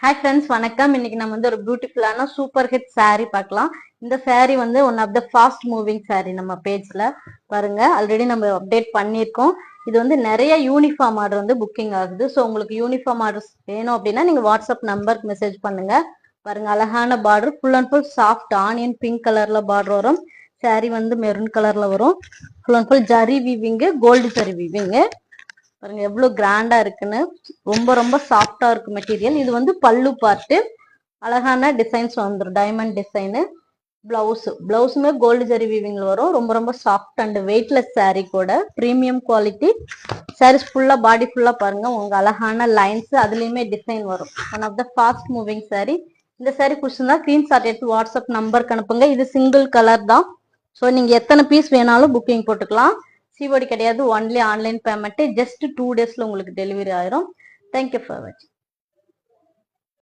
Hi friends, வணக்கம். இன்னைக்கு நம்ம வந்து ஒரு பியூட்டிஃபுல்லான சூப்பர் ஹிட் saree பார்க்கலாம். இந்த saree வந்து one of the fast moving saree. நம்ம பேஜ்ல பாருங்க, ஆல்ரெடி நம்ம அப்டேட் பண்ணியிருக்கோம். இது வந்து நிறைய யூனிஃபார்ம் ஆர்டர் வந்து புக்கிங் ஆகுது. ஸோ உங்களுக்கு யூனிஃபார்ம் ஆர்டர்ஸ் வேணும் அப்படின்னா நீங்க வாட்ஸ்அப் நம்பருக்கு மெசேஜ் பண்ணுங்க. பாருங்க, அழகான border, full and full soft onion pink கலர்ல பார்டர் வரும். saree வந்து மெரூன் கலர்ல வரும். Full and full zari weaving, gold zari weaving. பாருங்க எவ்வளவு கிராண்டா இருக்குன்னு. ரொம்ப ரொம்ப சாஃப்டா இருக்கு மெட்டீரியல். இது வந்து பல்லு பார்ட்டு, அழகான டிசைன்ஸ் வந்துடும், டைமண்ட் டிசைனு. பிளவுஸுமே கோல்டு ஜரி வீவிங்ல வரும். ரொம்ப ரொம்ப சாஃப்ட் அண்ட் வெயிட்லெஸ் saree கூட, பிரீமியம் குவாலிட்டி. சாரீஸ் ஃபுல்லா பாடி ஃபுல்லா பாருங்க, உங்க அழகான லைன்ஸ், அதுலயுமே டிசைன் வரும். One of the fast moving saree. இந்த saree பிடிச்சிருந்தா ஸ்கிரீன்ஷாட் எடுத்து வாட்ஸ்அப் நம்பருக்கு அனுப்புங்க. இது சிங்கிள் கலர் தான். ஸோ நீங்க எத்தனை பீஸ் வேணாலும் புக்கிங் போட்டுக்கலாம். சிஓடி கிடையாது, ஒன்லி ஆன்லைன் பேமெண்ட். ஜஸ்ட் 2 daysல உங்களுக்கு டெலிவரி ஆயிரும். தேங்க்யூ ஃபார் வாட்சிங்.